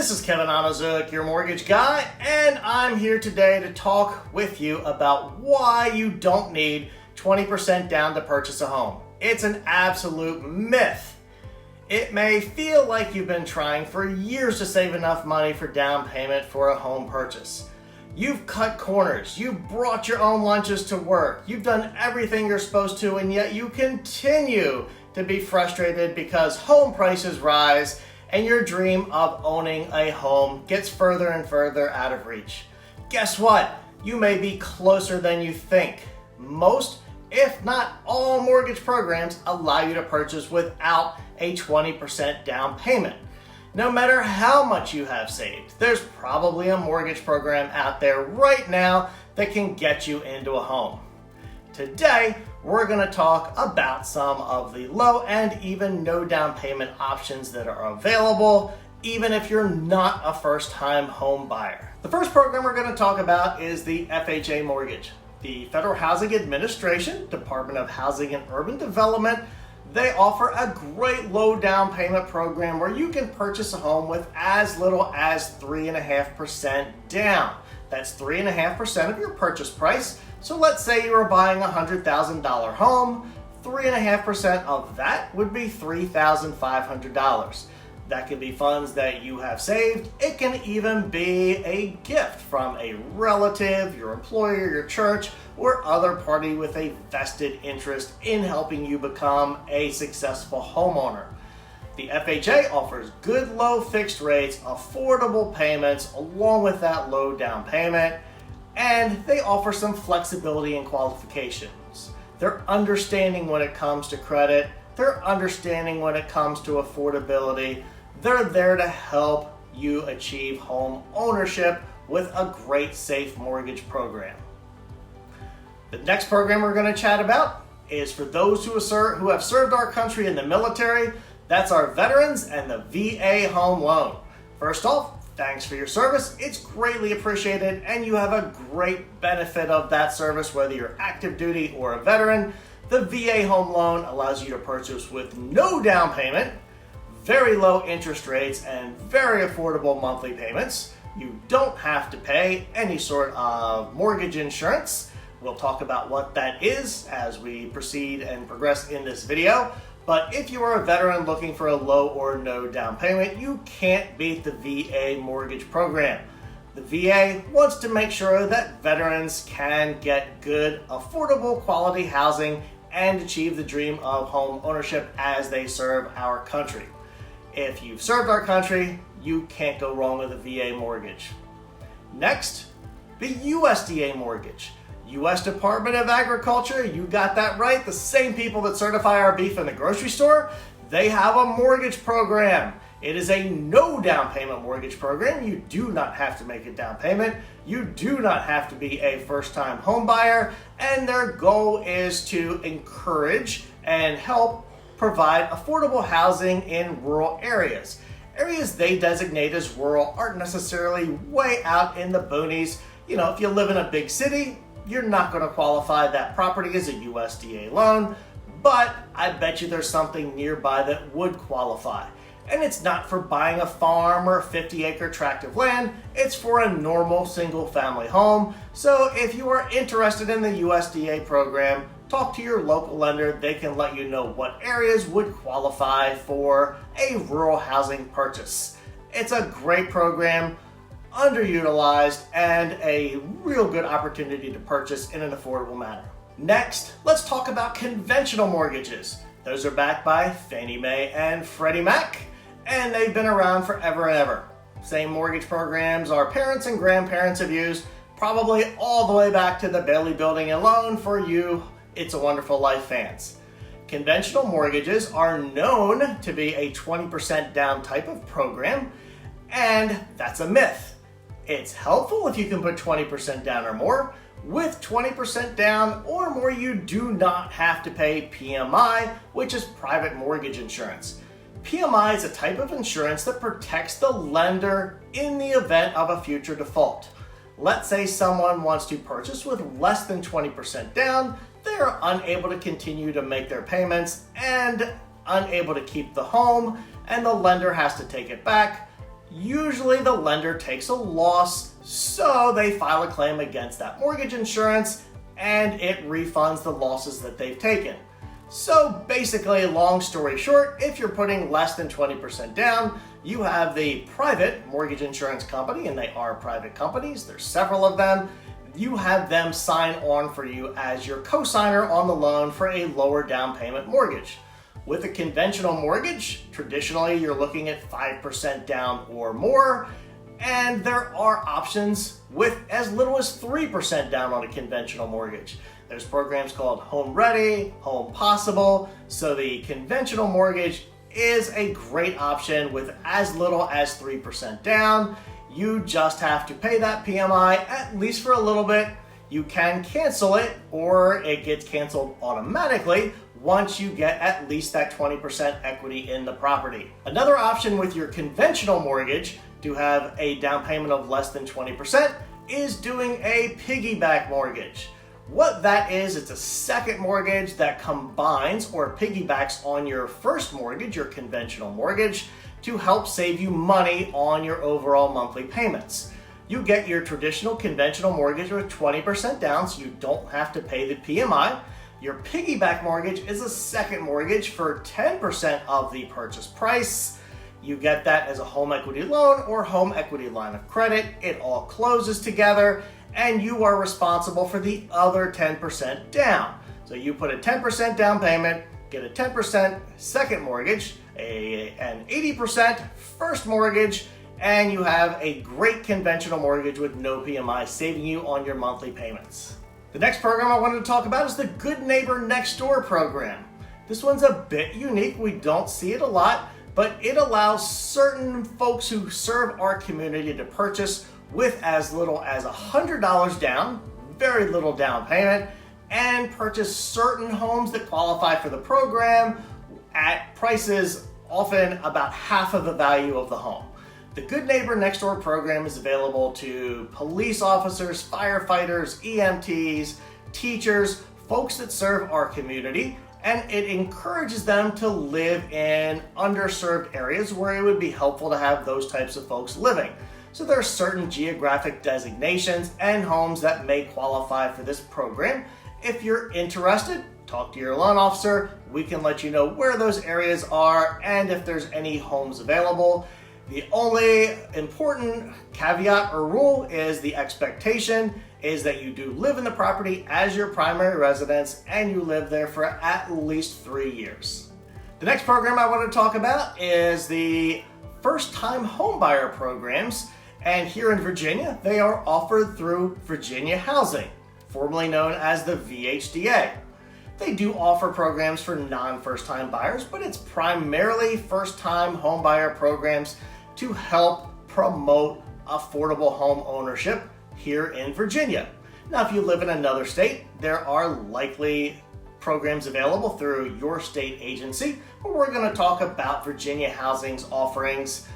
This is Kevin Onizuk, your mortgage guy, and I'm here today to talk with you about why you don't need 20% down to purchase a home. It's an absolute myth. It may feel like you've been trying for years to save enough money for down payment for a home purchase. You've cut corners, you've brought your own lunches to work, you've done everything you're supposed to, and yet you continue to be frustrated because home prices rise and your dream of owning a home gets further and further out of reach. Guess what? You may be closer than you think. Most, if not all, mortgage programs allow you to purchase without a 20% down payment. No matter how much you have saved, there's probably a mortgage program out there right now that can get you into a home. Today, we're going to talk about some of the low and even no down payment options that are available, even if you're not a first-time home buyer. The first program we're going to talk about is the FHA Mortgage. The Federal Housing Administration, Department of Housing and Urban Development, they offer a great low down payment program where you can purchase a home with as little as 3.5% down. That's 3.5% of your purchase price. So let's say you were buying a $100,000 home, 3.5% of that would be $3,500. That could be funds that you have saved. It can even be a gift from a relative, your employer, your church, or other party with a vested interest in helping you become a successful homeowner. The FHA offers good low fixed rates, affordable payments, along with that low down payment, and they offer some flexibility and qualifications. They're understanding when it comes to credit, they're understanding when it comes to affordability. They're there to help you achieve home ownership with a great, safe mortgage program. The next program we're going to chat about is for those who have served our country in the military. That's our veterans and the VA home loan. First off, thanks for your service. It's greatly appreciated, and you have a great benefit of that service, whether you're active duty or a veteran. The VA home loan allows you to purchase with no down payment, very low interest rates, and very affordable monthly payments. You don't have to pay any sort of mortgage insurance. We'll talk about what that is as we proceed and progress in this video. But if you are a veteran looking for a low or no down payment, you can't beat the VA mortgage program. The VA wants to make sure that veterans can get good, affordable, quality housing and achieve the dream of home ownership as they serve our country. If you've served our country, you can't go wrong with a VA mortgage. Next, the USDA Mortgage. U.S. Department of Agriculture, you got that right. The same people that certify our beef in the grocery store, they have a mortgage program. It is a no down payment mortgage program. You do not have to make a down payment. You do not have to be a first-time home buyer. And their goal is to encourage and help provide affordable housing in rural areas. Areas they designate as rural aren't necessarily way out in the boonies. You know, if you live in a big city, you're not going to qualify. That property as a USDA loan, but I bet you there's something nearby that would qualify. And it's not for buying a farm or a 50-acre tract of land, it's for a normal single-family home. So if you are interested in the USDA program, talk to your local lender. They can let you know what areas would qualify for a rural housing purchase. It's a great program, underutilized, and a real good opportunity to purchase in an affordable manner. Next, let's talk about conventional mortgages. Those are backed by Fannie Mae and Freddie Mac, and they've been around forever and ever. Same mortgage programs our parents and grandparents have used, probably all the way back to the Bailey Building and Loan for you It's a Wonderful Life fans. Conventional mortgages are known to be a 20% down type of program, and that's a myth. It's helpful if you can put 20% down or more. With 20% down or more, you do not have to pay PMI, which is private mortgage insurance. PMI is a type of insurance that protects the lender in the event of a future default. Let's say someone wants to purchase with less than 20% down, they're unable to continue to make their payments and unable to keep the home, and the lender has to take it back. usually the lender takes a loss, so they file a claim against that mortgage insurance and it refunds the losses that they've taken. So basically, long story short, if you're putting less than 20% down, you have the private mortgage insurance company, and they are private companies, there's several of them, you have them sign on for you as your co-signer on the loan for a lower down payment mortgage. With a conventional mortgage, traditionally you're looking at 5% down or more, and there are options with as little as 3% down on a conventional mortgage. There's programs called Home Ready, Home Possible, so the conventional mortgage is a great option with as little as 3% down. You just have to pay that PMI at least for a little bit. You can cancel it, or it gets canceled automatically once you get at least that 20% equity in the property. Another option with your conventional mortgage to have a down payment of less than 20% is doing a piggyback mortgage. What that is, it's a second mortgage that combines or piggybacks on your first mortgage, your conventional mortgage, to help save you money on your overall monthly payments. You get your traditional conventional mortgage with 20% down, so you don't have to pay the PMI. Your piggyback mortgage is a second mortgage for 10% of the purchase price. You get that as a home equity loan or home equity line of credit. It all closes together, and you are responsible for the other 10% down. So you put a 10% down payment, get a 10% second mortgage, an 80% first mortgage, and you have a great conventional mortgage with no PMI, saving you on your monthly payments. The next program I wanted to talk about is the Good Neighbor Next Door program. This one's a bit unique. We don't see it a lot, but it allows certain folks who serve our community to purchase with as little as $100 down, very little down payment, and purchase certain homes that qualify for the program at prices often about half of the value of the home. The Good Neighbor Next Door program is available to police officers, firefighters, EMTs, teachers, folks that serve our community, and it encourages them to live in underserved areas where it would be helpful to have those types of folks living. So there are certain geographic designations and homes that may qualify for this program. If you're interested, talk to your loan officer. We can let you know where those areas are and if there's any homes available. The only important caveat or rule is the expectation is that you do live in the property as your primary residence and you live there for at least 3 years. The next program I want to talk about is the first-time homebuyer programs. And here in Virginia, they are offered through Virginia Housing, formerly known as the VHDA. They do offer programs for non-first-time buyers, but it's primarily first-time homebuyer programs to help promote affordable home ownership here in Virginia. Now, if you live in another state, there are likely programs available through your state agency, but we're going to talk about Virginia Housing's offerings.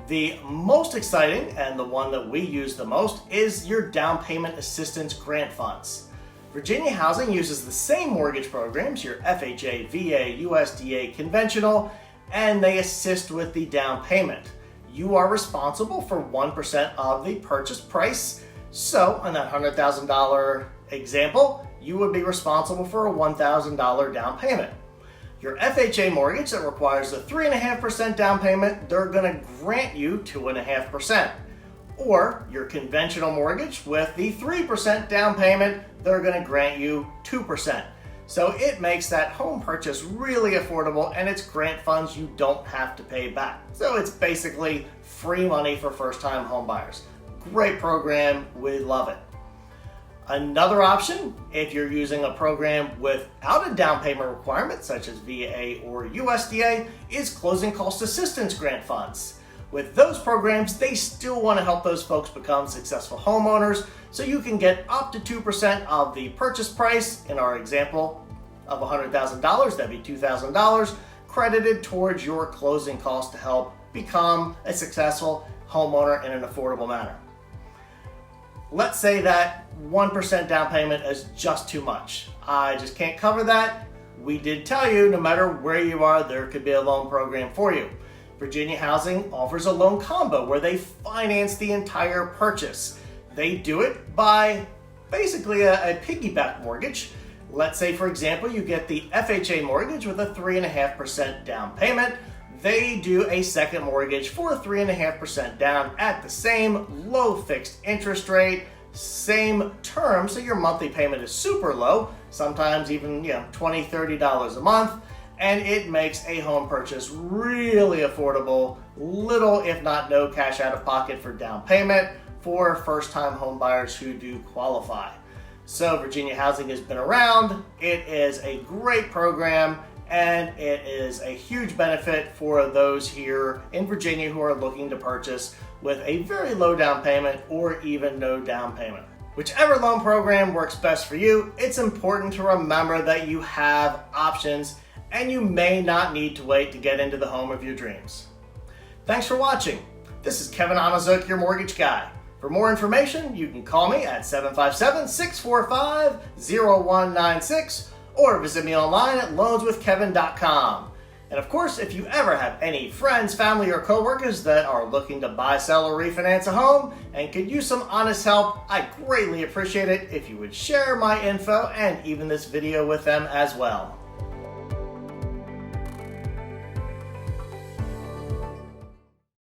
The most exciting, and the one that we use the most, is your down payment assistance grant funds. Virginia Housing uses the same mortgage programs, your FHA, VA, USDA, conventional, and they assist with the down payment. You are responsible for 1% of the purchase price. So in that $100,000 example, you would be responsible for a $1,000 down payment. Your FHA mortgage that requires a 3.5% down payment, they're going to grant you 2.5%. Or your conventional mortgage with the 3% down payment, they're going to grant you 2%. So it makes that home purchase really affordable, and it's grant funds you don't have to pay back. So it's basically free money for first-time home buyers. Great program, we love it. Another option, if you're using a program without a down payment requirement, such as VA or USDA, is closing cost assistance grant funds. With those programs, they still want to help those folks become successful homeowners, so you can get up to 2% of the purchase price. In our example of $100,000, that'd be $2,000 credited towards your closing costs to help become a successful homeowner in an affordable manner. Let's say that 1% down payment is just too much. I just can't cover that. We did tell you no matter where you are, there could be a loan program for you. Virginia Housing offers a loan combo where they finance the entire purchase. They do it by basically a piggyback mortgage. Let's say, for example, you get the FHA mortgage with a 3.5% down payment. They do a second mortgage for 3.5% down at the same low fixed interest rate, same term, so your monthly payment is super low, sometimes even $20, $30 a month, and it makes a home purchase really affordable, little if not no cash out of pocket for down payment for first-time home buyers who do qualify. So Virginia Housing has been around, it is a great program, and it is a huge benefit for those here in Virginia who are looking to purchase with a very low down payment or even no down payment. Whichever loan program works best for you, it's important to remember that you have options and you may not need to wait to get into the home of your dreams. Thanks for watching. This is Kevin Onizuk, your mortgage guy. For more information, you can call me at 757-645-0196 or visit me online at loanswithkevin.com. And of course, if you ever have any friends, family, or coworkers that are looking to buy, sell, or refinance a home and could use some honest help, I greatly appreciate it if you would share my info and even this video with them as well.